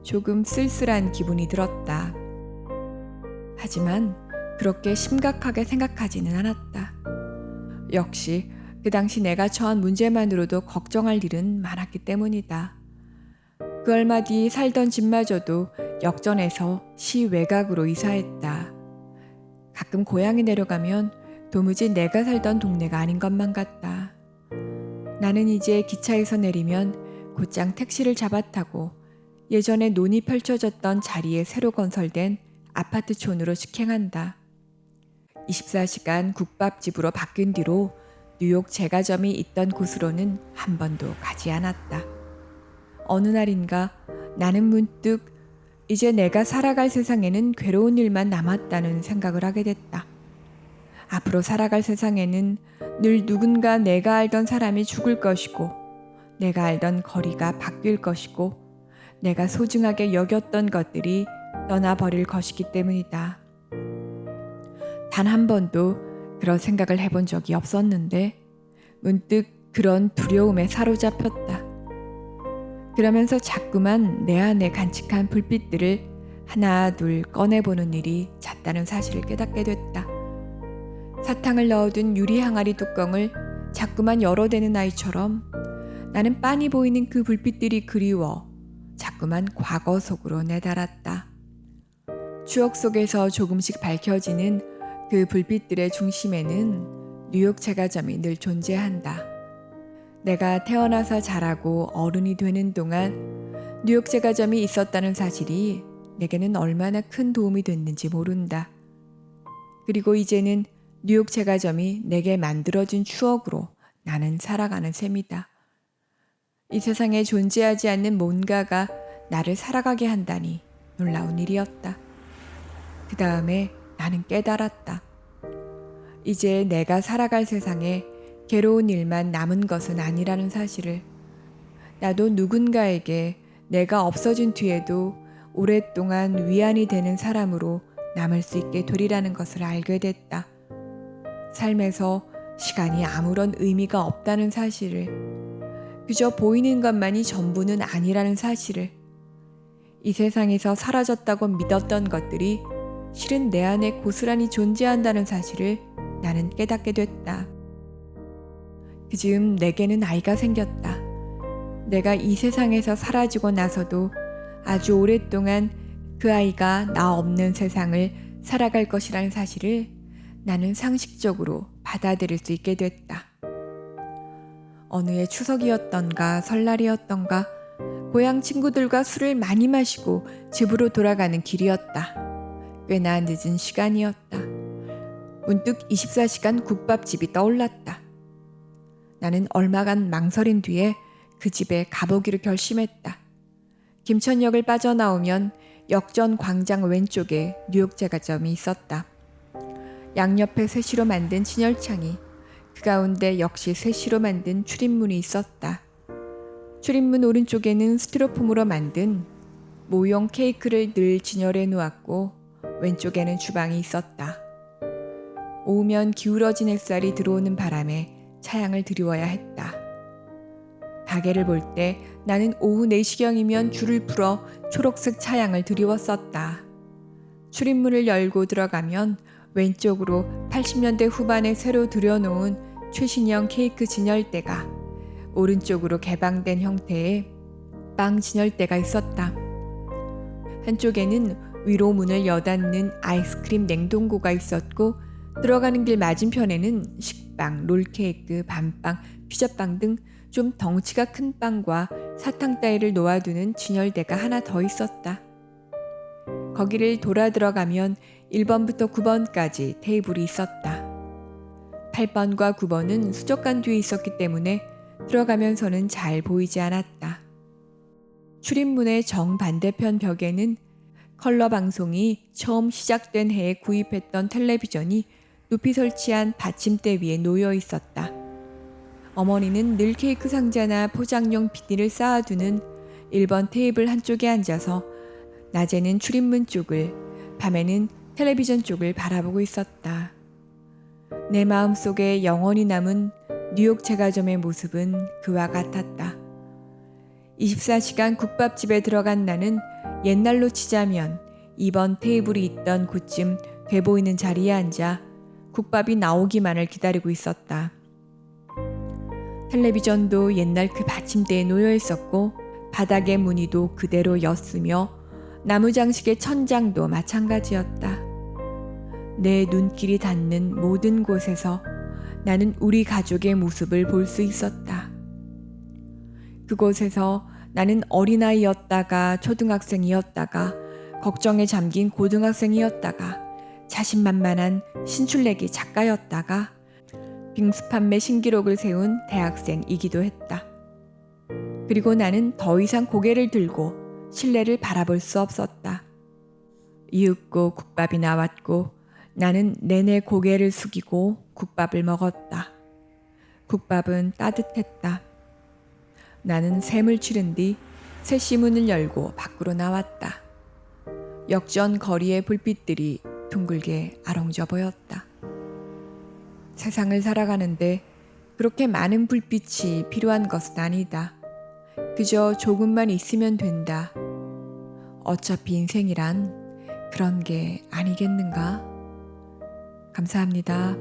A: 조금 쓸쓸한 기분이 들었다. 하지만 그렇게 심각하게 생각하지는 않았다. 역시 그 당시 내가 처한 문제만으로도 걱정할 일은 많았기 때문이다. 그 얼마 뒤 살던 집마저도 역전해서 시 외곽으로 이사했다. 가끔 고향에 내려가면 도무지 내가 살던 동네가 아닌 것만 같다. 나는 이제 기차에서 내리면 곧장 택시를 잡아타고 예전에 논이 펼쳐졌던 자리에 새로 건설된 아파트촌으로 직행한다. 24시간 국밥집으로 바뀐 뒤로 뉴욕 제과점이 있던 곳으로는 한 번도 가지 않았다. 어느 날인가 나는 문득 이제 내가 살아갈 세상에는 괴로운 일만 남았다는 생각을 하게 됐다. 앞으로 살아갈 세상에는 늘 누군가 내가 알던 사람이 죽을 것이고 내가 알던 거리가 바뀔 것이고 내가 소중하게 여겼던 것들이 떠나버릴 것이기 때문이다. 단 한 번도 그런 생각을 해본 적이 없었는데 문득 그런 두려움에 사로잡혔다. 그러면서 자꾸만 내 안에 간직한 불빛들을 하나 둘 꺼내보는 일이 잦다는 사실을 깨닫게 됐다. 사탕을 넣어둔 유리 항아리 뚜껑을 자꾸만 열어대는 아이처럼 나는 빤히 보이는 그 불빛들이 그리워 자꾸만 과거 속으로 내달았다. 추억 속에서 조금씩 밝혀지는 그 불빛들의 중심에는 뉴욕 제과점이 늘 존재한다. 내가 태어나서 자라고 어른이 되는 동안 뉴욕 제과점이 있었다는 사실이 내게는 얼마나 큰 도움이 됐는지 모른다. 그리고 이제는 뉴욕 제과점이 내게 만들어준 추억으로 나는 살아가는 셈이다. 이 세상에 존재하지 않는 뭔가가 나를 살아가게 한다니 놀라운 일이었다. 그 다음에 나는 깨달았다. 이제 내가 살아갈 세상에 괴로운 일만 남은 것은 아니라는 사실을. 나도 누군가에게 내가 없어진 뒤에도 오랫동안 위안이 되는 사람으로 남을 수 있게 되리라는 것을 알게 됐다. 삶에서 시간이 아무런 의미가 없다는 사실을. 그저 보이는 것만이 전부는 아니라는 사실을, 이 세상에서 사라졌다고 믿었던 것들이 실은 내 안에 고스란히 존재한다는 사실을 나는 깨닫게 됐다. 그즈음 내게는 아이가 생겼다. 내가 이 세상에서 사라지고 나서도 아주 오랫동안 그 아이가 나 없는 세상을 살아갈 것이라는 사실을 나는 상식적으로 받아들일 수 있게 됐다. 어느 해 추석이었던가 설날이었던가 고향 친구들과 술을 많이 마시고 집으로 돌아가는 길이었다. 꽤나 늦은 시간이었다. 문득 24시간 국밥집이 떠올랐다. 나는 얼마간 망설인 뒤에 그 집에 가보기로 결심했다. 김천역을 빠져나오면 역전 광장 왼쪽에 뉴욕 제과점이 있었다. 양옆에 쇠시로 만든 진열창이, 그 가운데 역시 쇠시로 만든 출입문이 있었다. 출입문 오른쪽에는 스티로폼으로 만든 모형 케이크를 늘 진열해 놓았고 왼쪽에는 주방이 있었다. 오후면 기울어진 햇살이 들어오는 바람에 차양을 드리워야 했다. 가게를 볼 때 나는 오후 4시경이면 줄을 풀어 초록색 차양을 드리웠었다. 출입문을 열고 들어가면 왼쪽으로 80년대 후반에 새로 들여놓은 최신형 케이크 진열대가, 오른쪽으로 개방된 형태의 빵 진열대가 있었다. 한쪽에는 위로 문을 여닫는 아이스크림 냉동고가 있었고, 들어가는 길 맞은편에는 식빵, 롤케이크, 밤빵, 피자빵 등 좀 덩치가 큰 빵과 사탕 따위를 놓아두는 진열대가 하나 더 있었다. 거기를 돌아 들어가면 1번부터 9번까지 테이블이 있었다. 8번과 9번은 수족관 뒤에 있었기 때문에 들어가면서는 잘 보이지 않았다. 출입문의 정반대편 벽에는 컬러 방송이 처음 시작된 해에 구입했던 텔레비전이 높이 설치한 받침대 위에 놓여 있었다. 어머니는 늘 케이크 상자나 포장용 비닐을 쌓아두는 1번 테이블 한쪽에 앉아서 낮에는 출입문 쪽을, 밤에는 텔레비전 쪽을 바라보고 있었다. 내 마음속에 영원히 남은 뉴욕 제과점의 모습은 그와 같았다. 24시간 국밥집에 들어간 나는 옛날로 치자면 2번 테이블이 있던 곳쯤 돼 보이는 자리에 앉아 국밥이 나오기만을 기다리고 있었다. 텔레비전도 옛날 그 받침대에 놓여 있었고 바닥의 무늬도 그대로였으며 나무 장식의 천장도 마찬가지였다. 내 눈길이 닿는 모든 곳에서 나는 우리 가족의 모습을 볼 수 있었다. 그곳에서 나는 어린아이였다가 초등학생이었다가 걱정에 잠긴 고등학생이었다가 자신만만한 신출내기 작가였다가 빙수 판매 신기록을 세운 대학생이기도 했다. 그리고 나는 더 이상 고개를 들고 실내를 바라볼 수 없었다. 이윽고 국밥이 나왔고 나는 내내 고개를 숙이고 국밥을 먹었다. 국밥은 따뜻했다. 나는 샘을 치른 뒤 세시문을 열고 밖으로 나왔다. 역전 거리의 불빛들이 둥글게 아롱져 보였다. 세상을 살아가는데 그렇게 많은 불빛이 필요한 것은 아니다. 그저 조금만 있으면 된다. 어차피 인생이란 그런 게 아니겠는가? 감사합니다.